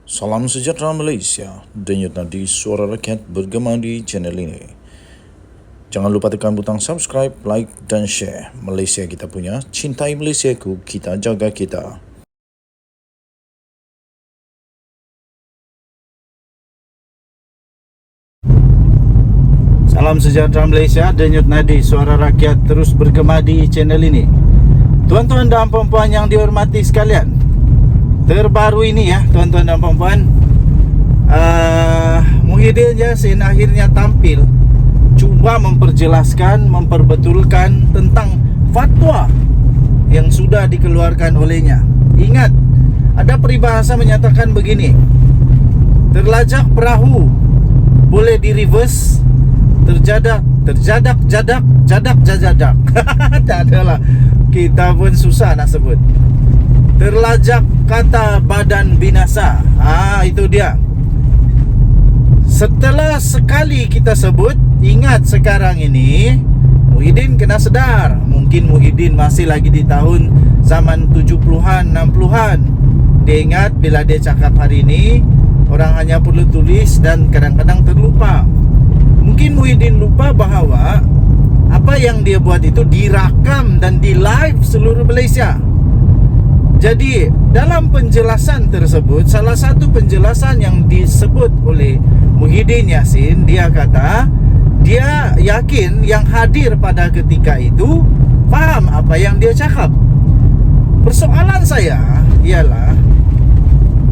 Salam sejahtera Malaysia, denyut nadi suara rakyat bergema di channel ini. Jangan lupa tekan butang subscribe, like dan share. Malaysia kita punya, cintai Malaysiaku, kita jaga kita. Salam sejahtera Malaysia, denyut nadi suara rakyat terus bergema di channel ini. Tuan-tuan dan puan-puan yang dihormati sekalian, terbaru ini ya tuan-tuan dan puan-puan, Muhyiddin Yassin akhirnya tampil cuba memperjelaskan, memperbetulkan tentang fatwa yang sudah dikeluarkan olehnya. Ingat, ada peribahasa menyatakan begini: terlajak perahu boleh di reverse, jadak jadak. Tak adalah, kita pun susah nak sebut. Terlajak kata badan binasa. Itu dia. Setelah sekali kita sebut, ingat sekarang ini Muhyiddin kena sedar. Mungkin Muhyiddin masih lagi di tahun zaman 70-an, 60-an. Dia ingat bila dia cakap hari ini, orang hanya perlu tulis dan kadang-kadang terlupa. Mungkin Muhyiddin lupa bahawa apa yang dia buat itu dirakam dan di live seluruh Malaysia. Jadi dalam penjelasan tersebut, salah satu penjelasan yang disebut oleh Muhyiddin Yassin, dia kata dia yakin yang hadir pada ketika itu faham apa yang dia cakap. Persoalan saya ialah,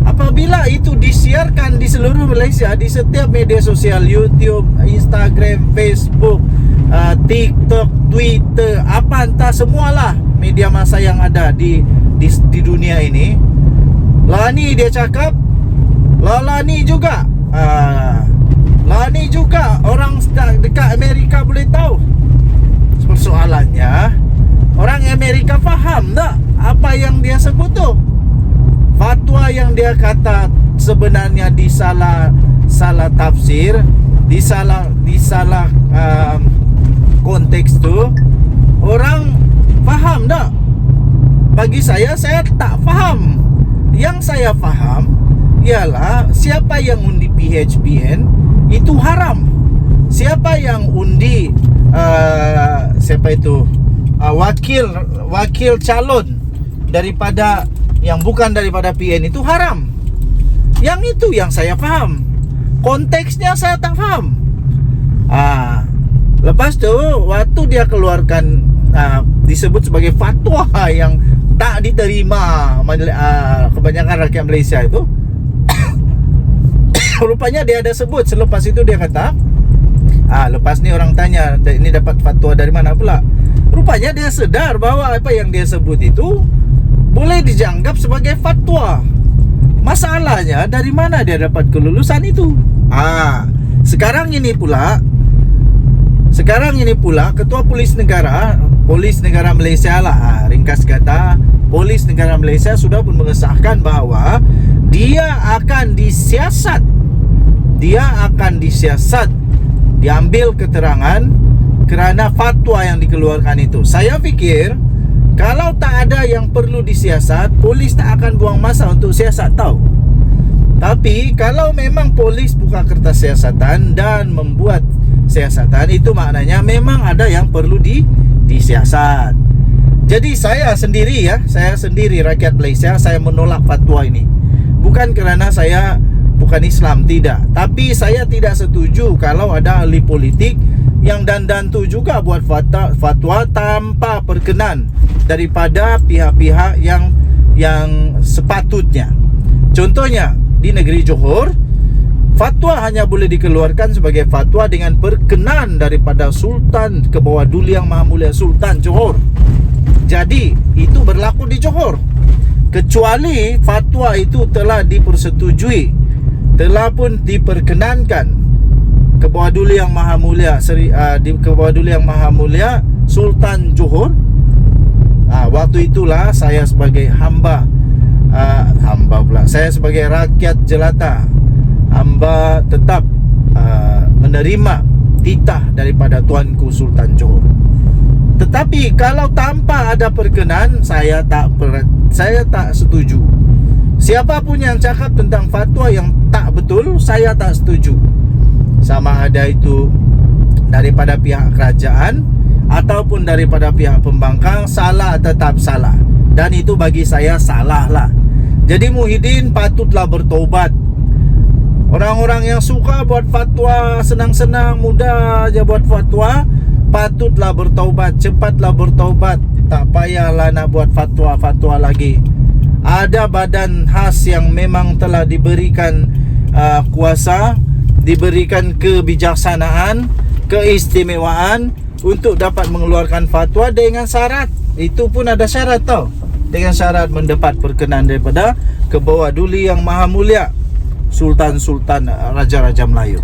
apabila itu disiarkan di seluruh Malaysia, di setiap media sosial, YouTube, Instagram, Facebook, TikTok, Twitter, apa entah semualah media massa yang ada di dunia ini. Lah ni dia cakap, lah ni juga, lah ni juga orang dekat Amerika boleh tahu. Persoalannya, orang Amerika faham tak apa yang dia sebut tu? Fatwa yang dia kata sebenarnya disalah tafsir, disalah konteks tu, orang faham tak? Bagi saya tak faham. Yang saya faham ialah siapa yang undi PHBN itu haram. Siapa yang undi siapa itu wakil calon daripada yang bukan daripada PN itu haram. Yang itu yang saya faham. Konteksnya saya tak faham. Lepas tu waktu dia keluarkan disebut sebagai fatwa yang tak diterima kebanyakan rakyat Malaysia itu. Rupanya dia ada sebut. Selepas itu dia kata, lepas ni orang tanya, ini dapat fatwa dari mana pula? Rupanya dia sedar bahawa apa yang dia sebut itu boleh dianggap sebagai fatwa. Masalahnya dari mana dia dapat kelulusan itu? Sekarang ini pula Ketua Polis Negara Malaysia lah, ringkas kata, Polis Negara Malaysia sudah pun mengesahkan bahawa dia akan disiasat, diambil keterangan kerana fatwa yang dikeluarkan itu. Saya fikir kalau tak ada yang perlu disiasat, polis tak akan buang masa untuk siasat, tahu. Tapi kalau memang polis buka kertas siasatan dan membuat siasatan, itu maknanya memang ada yang perlu disiasat. Jadi saya sendiri rakyat Malaysia, saya menolak fatwa ini. Bukan kerana saya bukan Islam, tidak. Tapi saya tidak setuju kalau ada ahli politik yang dan tu juga buat fatwa tanpa perkenan daripada pihak-pihak yang sepatutnya. Contohnya di negeri Johor, fatwa hanya boleh dikeluarkan sebagai fatwa dengan perkenan daripada Sultan Kebawah-Duli Yang Maha Mulia Sultan Johor. Jadi itu berlaku di Johor. Kecuali fatwa itu telah dipersetujui, telah pun diperkenankan Kebawah-Duli Yang Maha Mulia Kebawah-Duli Yang Maha Mulia Sultan Johor. Waktu itulah saya sebagai saya sebagai rakyat jelata, hamba tetap menerima titah daripada Tuanku Sultan Johor. Tetapi kalau tanpa ada perkenan, saya tak setuju. siapapun yang cakap tentang fatwa yang tak betul, saya tak setuju. Sama ada itu daripada pihak kerajaan ataupun daripada pihak pembangkang, salah tetap salah. Dan itu bagi saya salah lah. Jadi Muhyiddin patutlah bertaubat. Orang-orang yang suka buat fatwa senang-senang, mudah aja buat fatwa, patutlah bertaubat, cepatlah bertaubat. Tak payahlah nak buat fatwa-fatwa lagi. Ada badan khas yang memang telah diberikan kuasa, diberikan kebijaksanaan, keistimewaan untuk dapat mengeluarkan fatwa dengan syarat. Itu pun ada syarat tau. Dengan syarat mendapat perkenan daripada Kebawah Duli Yang Maha Mulia Sultan-Sultan Raja-Raja Melayu.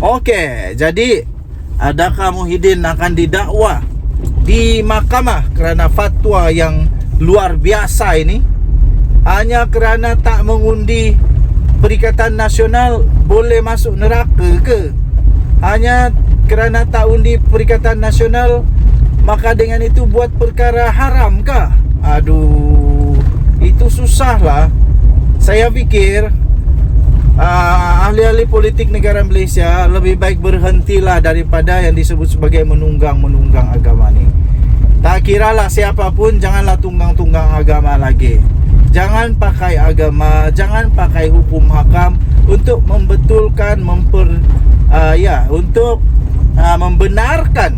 Okey, jadi adakah Muhyiddin akan didakwa di mahkamah kerana fatwa yang luar biasa ini? Hanya kerana tak mengundi Perikatan Nasional boleh masuk neraka ke? Hanya kerana tak undi Perikatan Nasional maka dengan itu buat perkara haram kah? Aduh, itu susahlah. Saya fikir ahli-ahli politik negara Malaysia lebih baik berhentilah daripada yang disebut sebagai menunggang agama ni. Tak kiralah siapapun, janganlah tunggang-tunggang agama lagi. Jangan pakai agama, jangan pakai hukum hakam untuk membetulkan, untuk membenarkan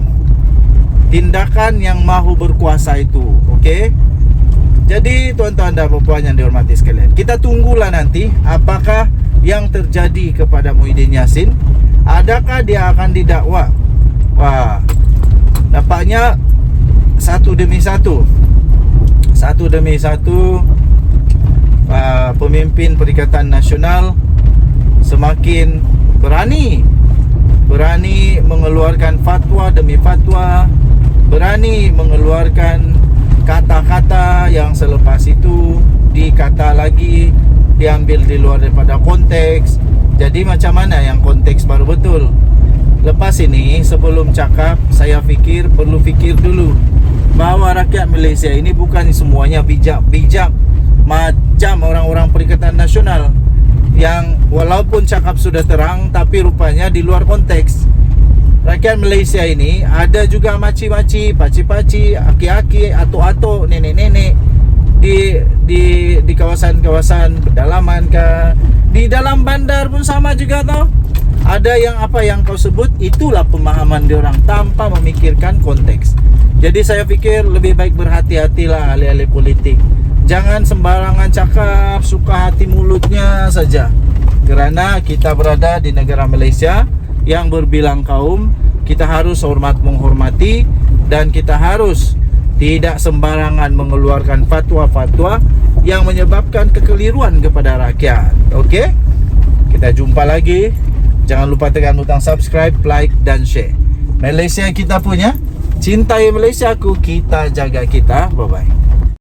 tindakan yang mahu berkuasa itu. Okey. Jadi tuan-tuan dan puan yang dihormati sekalian, kita tunggulah nanti apakah yang terjadi kepada Muhyiddin Yassin. Adakah dia akan didakwa? Wah, nampaknya satu demi satu pemimpin Perikatan Nasional semakin berani mengeluarkan fatwa demi fatwa, berani mengeluarkan kata-kata yang selepas itu dikata lagi, diambil di luar daripada konteks. Jadi macam mana yang konteks baru betul? Lepas ini, sebelum cakap, saya perlu fikir dulu bahawa rakyat Malaysia ini bukan semuanya bijak-bijak macam orang-orang Perikatan Nasional yang walaupun cakap sudah terang tapi rupanya di luar konteks. Rakyat Malaysia ini ada juga maci-maci, paci-paci, aki-aki, atuk-atuk, nenek-nenek di kawasan-kawasan pedalaman ke, di dalam bandar pun sama juga tau. Ada yang apa yang kau sebut, itulah pemahaman diorang tanpa memikirkan konteks. Jadi saya fikir lebih baik berhati-hatilah ahli-ahli politik. Jangan sembarangan cakap, suka hati mulutnya saja. Kerana kita berada di negara Malaysia yang berbilang kaum, kita harus menghormati dan kita harus tidak sembarangan mengeluarkan fatwa-fatwa yang menyebabkan kekeliruan kepada rakyat. Okey? Kita jumpa lagi. Jangan lupa tekan butang subscribe, like dan share. Malaysia kita punya, cintai Malaysiaku, kita jaga kita. Bye-bye.